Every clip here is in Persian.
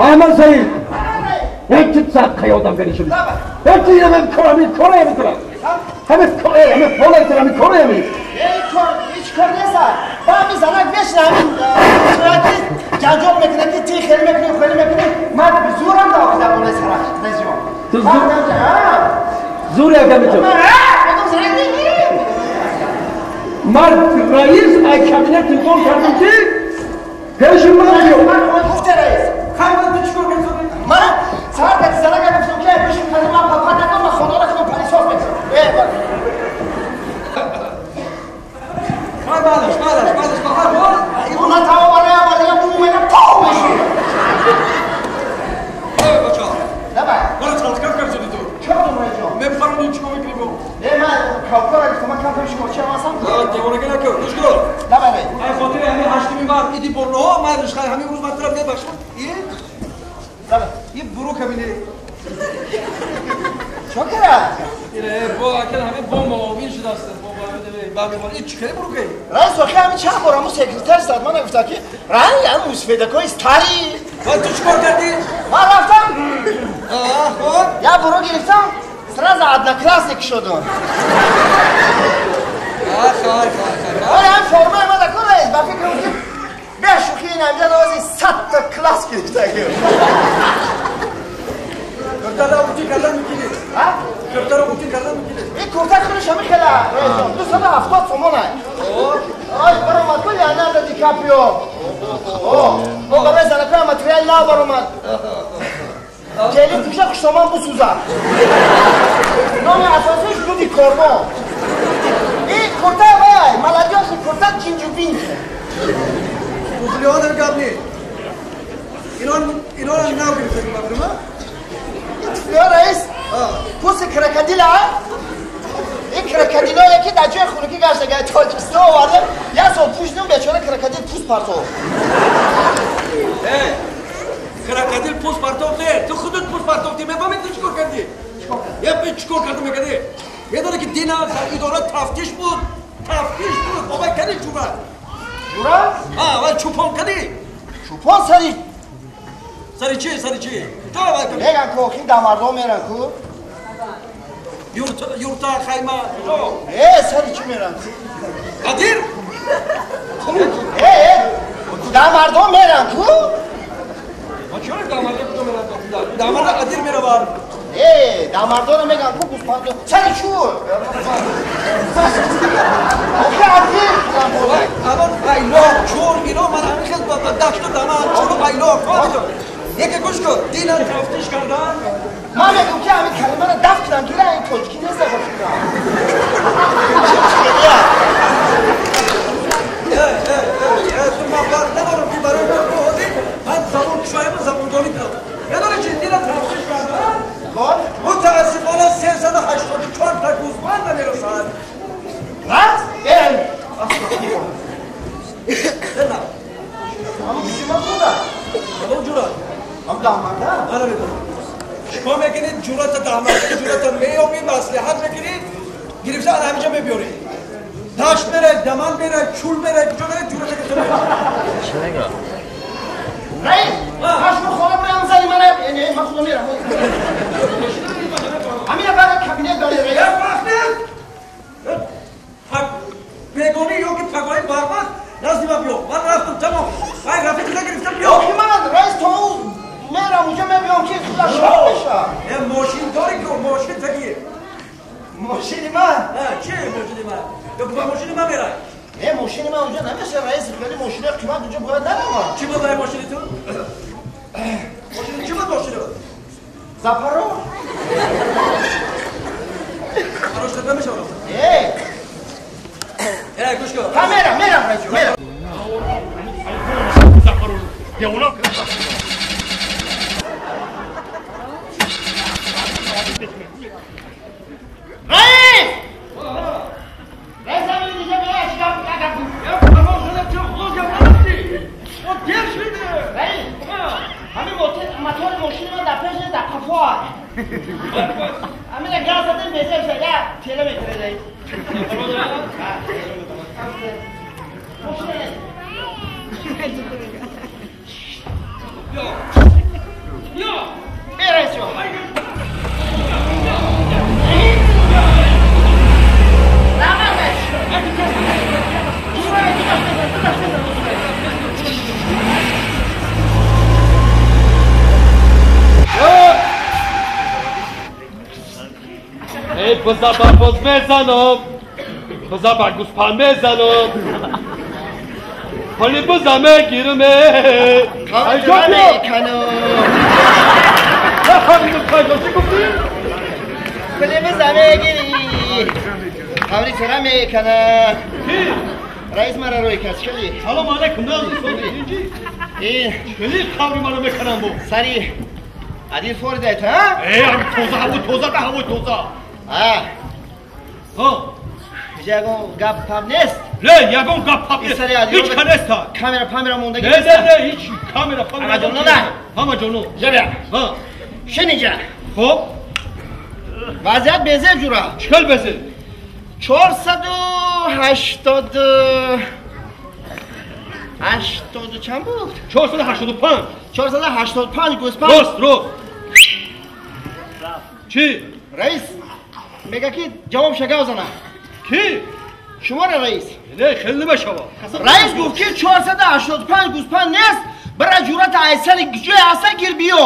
محمد سعید یک چیز سخت خیادم بری شدی یک چیز همه کاره میکنم همه پولت همه کاره همی هیچ کار نیست با همین زنک بشن همین صورتی جنجاب میکنه که تی خیلی میکنه من به زورم داخل بونه سرخ رزیون تو زور یکم میتون مرد رئیس ای کابینت تلفن کردم که پیش من بیو من گفته رئیس خیلی تو چیکار کنی من سر کسی زنک گفتم که پیش من پاپا نکنم من خونه را کنم پلیساس بکنم بعدش اونا تمام یا بومه تاو میشه بچا نه برای تلسکر کرد شدی تو چه دومه جا نمیفهمم چیکار میکنی با من کافکار اگه من کافکار شما چه واسم دیوانه که نکن گوش کن نه بله ای خاطر همین هشتمی بار ایدی برنو من رشخای همین روز من طرف نید بخشم یه برو کبینه چه کرد؟ با اکل همین بوم آمین شده است بعد میخواد این چیکاره برو که رئیس واقعا همین چند بار همون سکرتر زد من گفتم که رنگ هم موسفیدکای استاری بعد تو چیکار کردی؟ من رفتم خب یا برو گرفتم سراز одноклассник شدم آره هم فرمه ما دکن رئیس با فکر اون که به شوخی این همجا دوازی 100 تا کلاس گرفته گرفت کرتر را بوتی کردن میکنی کرتر را بوتی کردن میکنی این کرتر خودش همه خیلی رئیس جان 270 تومانه آی برامد کلی لئوناردو دیکاپریو او برای زنکای ماتریال لا برامد کلی پوشه خوشتامان بسوزه نام اساسیش دودی کورما این کرتر بای ملادیاش کرتر جینجو بینکه بوزلیان در گابنی اینا را ناو گرفته که مبرمه یا رئیس پوست کرکدیل ها این کرکدیل ها یکی در جای خونکی گشته گه تاجستان آورده یه سال پوشتیم بیچاره کرکدیل پوست پرتو کرکدیل پوست پرتوفته تو خودت پوست پرتوفتی میفهمی تو چیکار کردی یه پیچ چیکار کردی میکردی میدونی که دینا اداره تفتیش بود بابا کردی چوبه جورا؟ ولی چوپان کردی چوپان سری چی؟ تو میگن که خیلی دمردم میرن که یورتا خیمه سری چی میرن قدیر؟ دمردم میرن که ما چرا دمرده قدیر میره بار دمردم میگن که پوست پرتو سری چور الان قیلاق چور اینا من همین خیلی دشت و دمر چور و قیلاق یکی گوش کن دینا تفتیش کردن من میگم که همین کلمه رو دفت کردم گیره این ترکی نیست باشیدم تو مبار ندارم که برای من بودی من زبون شایم و زبون دانی کنم نداره چی دینا تفتیش کردن متاسفانه 384 تا گوزمند نمیرسد راست؟ نه همه کسی من خودم همون جورا هم دامنده؟ آره میکنم شما میکنید جورت دامنده جورت میومی مصلحت میکنید گرفته همینجا میبیورید داشت میره دمان میره چول میره جورت که تو چی نگاه؟ رئیس هشت خواهد میرم زنی منه یعنی من خودم میرم همینه برای کابینت داری رئیس بیگونی یا که پگوی برمت نزدیما بیو من رفتم تمام من رفتی دیگه گرفتم بیو اوکی من رئیس تو اون میرم اونجا میبیام که خدا شاق بشم یه ماشین داری که ماشین تگیه ماشینی من؟ چیه ماشینی من؟ یا با ماشینی من میرم ماشینی من اونجا نمیشه رئیس خیلی ماشینی قیمت اونجا باید نرم چی بود برای ماشینی تو؟ ماشینی چی بود ماشینی؟ زپارو؟ آروشتت نمیشه گوش کن میرم رئیس میرم رئیس همین دیگه میره اشکام همین موتور ماشین من در پیش در کفار همین گاز دادیم بیزه شده تیله میکنه رئیس بزا برباز بزنم بزا بر گوسپند بزنم حالی بزا میگیرمه کامترا میکنم نه خواهیم بزا چی گفتی؟ کلی بزا میگیری حالی ترا میکنم کی؟ رئیس مرا روی کس کلی سلام علیکم نازی اینجی این کلی خبری منو میکنم بو سری عدیل فورد ایت ها؟ هم توزه ده همون توزه ها یکم گپ پم نیست نه یکم گپ پاپ نیست سری عدیل هیچ کنستا کامera موندگی نه هیچ کامera همه جانو نه همه جانو جبه ها شنیجا خب وضعیت بزر جورا چکل بزر 480 چند بود؟ 485 485 گوسپند روست چی؟ رئیس میگه که جواب شگاو زنه کی؟ شما رئیس نه خیلی بشوا رئیس گفت که 485 گوسپند نیست برای جورت ایسر گجوی هسته گیر بیو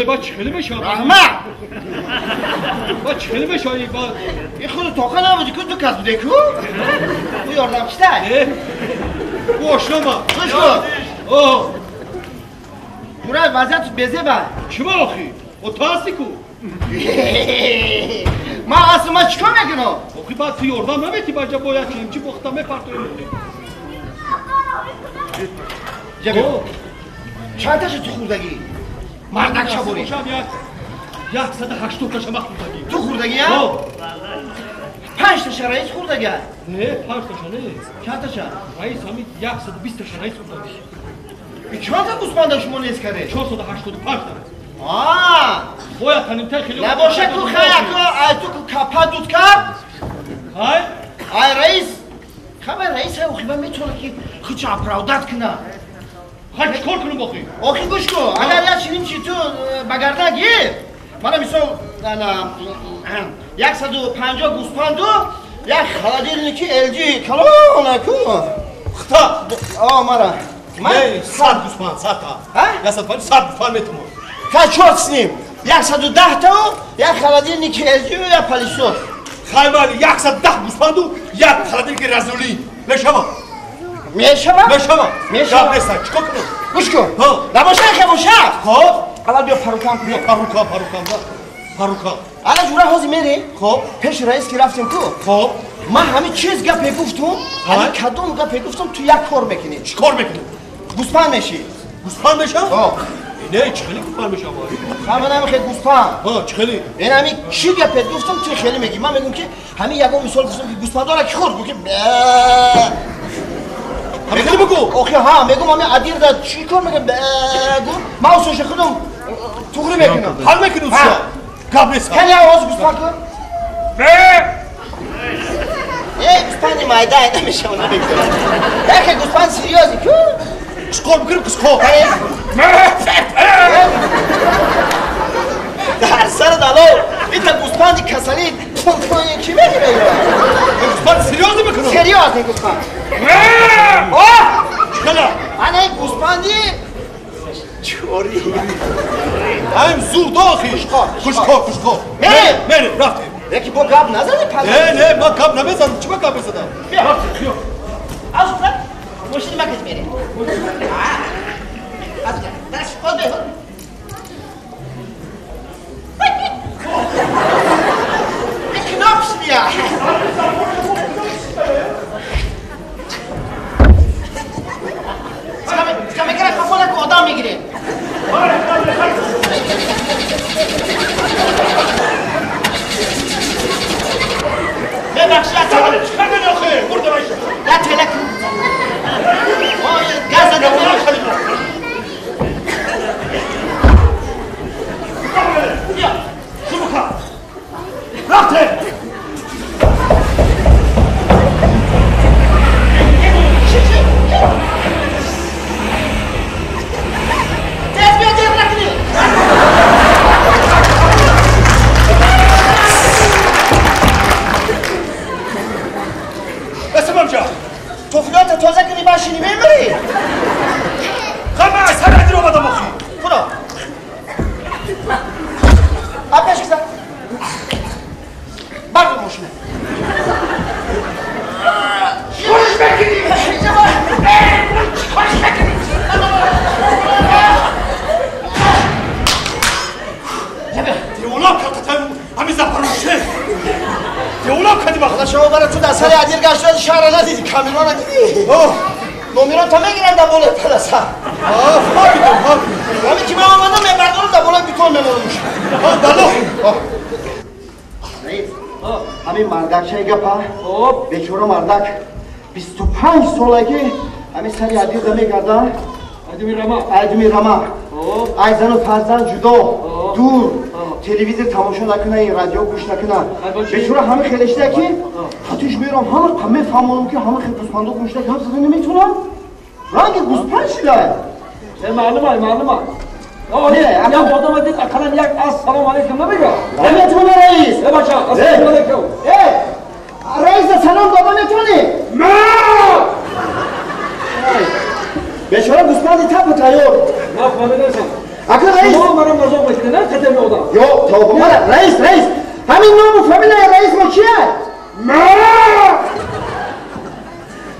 با چخیلی بشوا رحمه با چخیلی بشوا این خود توقع نبودی که تو کس بوده که او یاردم کشته گوش نما خوش کن جورت وضعیت بزه با چی با آخی؟ و تو هستی کو؟ ما اصلا ما چیکار میکنم؟ آخی بعد تو یاردم نمیتی بجا باید چیم چی بختم میپرتویم جبه چند تاشه تو خوردگی؟ مردک چه بوری؟ 180 تاشه من خوردگی تو خوردگی ها؟ 5 تاشه رئیس خوردگی ها؟ نه 5 تاشه نه چند تاشه؟ رئیس همین 120 تاشه رئیس خوردگی این چند تا گوسپند شما نیست کرده؟ 485 تا باید تنیمتر خیلی نباشه که خیلی تو که کپا دود کرد ای رئیس خبر رئیس های اوخیبه میتونه که خیلی اپراودت کنه خیلی چکار کنم باقی؟ اوخی گوش کن اگر یه چنین چی تو بگرده گیر من مثال 150 گوسپند و یک خلادیل که LG کلانه کن خطا مرا نه 100 گوسپند 100 تا 100 گوسپند میتونم که چهار سنیم 110 تا و یک خلادیل نیکی LG و یک پالیسور خیلی مالی 110 گوسپند و یک خلادیل که رزولی نشما میشما جاب نیستن چکار کنم؟ گوش کن نباشه که باشه خب اول بیا پروکام کنیم پروکام الان جوره حوزی میری خب پیش رئیس که رفتیم تو خب من همه چیز گپه گفتم همه کدوم گپه گفتم تو یک کار میکنی چیکار میکنی؟ گوسپند میشی گوسپند میشم؟ نه چخیلی گوسپند میشم همه نمیخواد گوسپند چخیلی این همه چی گپه گفتم تو خیلی میگی من میگم که همه یکم مثال گفتم که گوسپند را که خورد بگم همه خیلی بگو اوکی ها میگم همه عدیر داد چی کار میگم بگو ما اوسوش خودم توغری میکنم حال میکنی اوسیا گپ نیست خیلی آواز گوسپند کن گوسپند مایده ایده میشه اونا بگم که گوسپند سریازی که چکار میکنم کسکار در سر دلو این تا گوسپندی کسلی پونتون کی میگیره گوسپند سریازی میکنم سریاز این گوسپند چکلا من این گوسپندی چوری هم زور داخل کشکار میره رفتیم یکی با گب نزده پنده نه ما گپ نمیزنم چی با گپ بزنم بیا از اون ماشین مکت میره از اون درش خود بیه این کناپش بیا ska میگیره کفاله که آدم میگیره ببخشی چکار کنی آخه برده باشم نه تلک گاز دادم سری عدیر گشت شهر ندیدی کامیران ندیدی نومیران تا میگیرن در بالای پلسه همین که من آمدم میبردارم در بالای بیتون میمونم همین مردک چه گپا بیچورا مردک 25 سالگی همین سری عدیر دمی گردن ادمی رما ای زن و فرزند جدا دور تلویزیون تماشا نکنه رادیو گوش نکنه بیچاره همه خیلیشته که حتیش میرم همه فهمونم که همه خیلی گوسپندو گوشته که هم زده نمیتونم رنگ گوسپند شده معلومه یا آدم دید اقلا یک السلام علیکم نمیگه نمیتونه رئیس بچه السلام علیکم رئیس سلام دادا میتونی بیچاره گوسپندی تپ و تایور نفهمیدم اکل رئیس شما مرا مزاق میکنه نه قدم نودم یو تو بمالا رئیس همین نام و فامیل رئیس ما چیه؟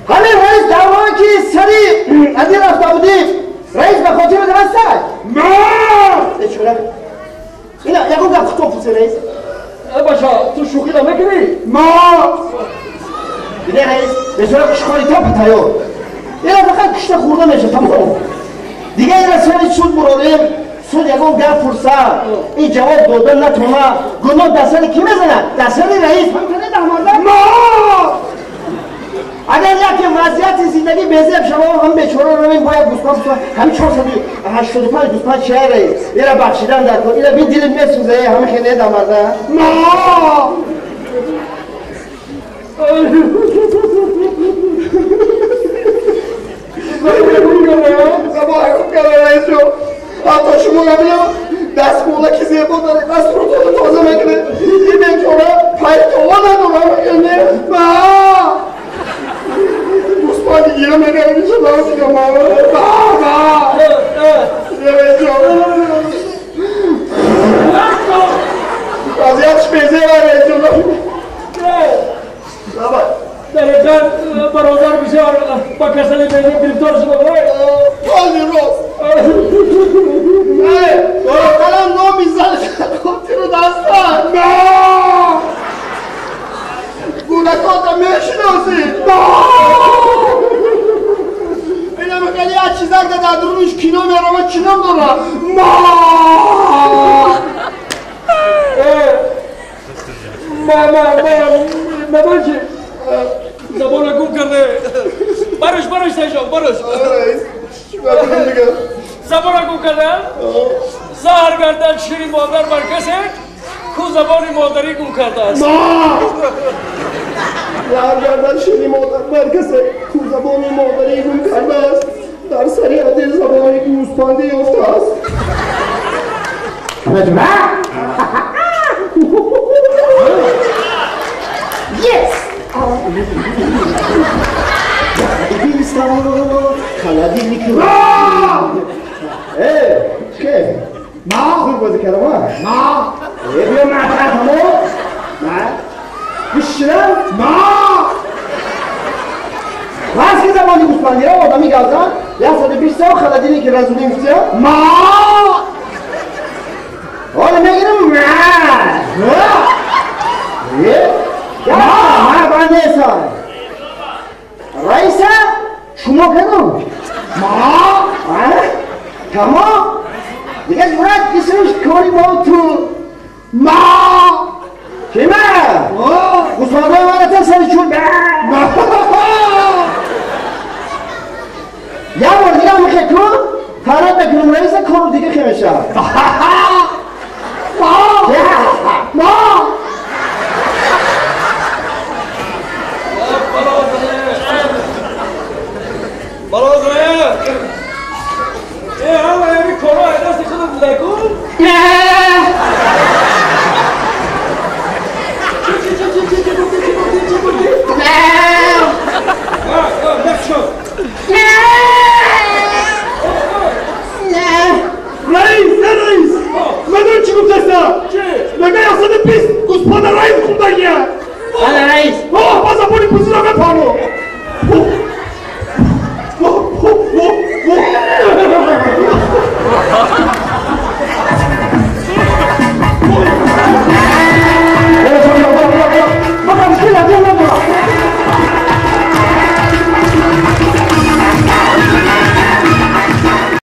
همین رئیس دعوان که سری ادی رفته بودیم رئیس به خاطر درسته بیچاره اینا یکو گفت تو پوسه رئیس باشا تو شوخی را میکنی؟ دیده رئیس بیچاره کشکاری تپ تایور اینا فقط کشته خورده میشه تمام دیگه این رسولی سود براریم سود یکم گفت فرصه این جواب دادن نتونه گناه دستانی کی میزنه؟ دستانی رئیس همکنه دهمانده اگر یک وضعیت زندگی بیزیب شما هم بیچاره رو این باید گوسپند همین 485 گوسپند شهر رئیس اینا بخشیدن در کن اینا بین دیلت میسوزه همه خیلی دهمانده زباهی کنه رئیس جو حتی شما نبیم دست مولا که زیبا داره دست رو تازه میکنه این بیچاره پای تولا نداره میکنه گوسپندی گیره میکنه میشه داره دیگه ما رئیس جو وضعیتش بیزه و رئیس جو دقیقا برادر بسیار با کسانی بیدیم گرفتار شده باید حالی روز قلم نو میزنه خودتی رو دستن گونکات هم میشناسی این همه خیلی از چیزا که در درونش کینا میرم و کینام دارم مامان چی؟ زبان گم کرده برش سیشان برش زبان گم کرده زهر گردن شیرین مادر بر کسی کو زبان مادری گم کرده است زهر گردن شیرین مادر بر کسی کو زبان مادری گم کرده است در سری عدل زبان گوسپندی یافته است Yes! خلادی میکنم چه؟ خوب بازی کردم بیا معترف همون بشرم بس که زبانی گوسپندی را آدمی گردن 120 سال خلادی که رزولی میفته حالا میگیرم ما بندهستان رئیسه شما کنم تمام دیگه جورت کسیش کاری با تو کیمه گوسپندهای من سری چون یه بار دیگه هم میخواه کن فراد بکنم رئیسه کار دیگه خیمشه برادره ای همه کارا دست خودم بوده کن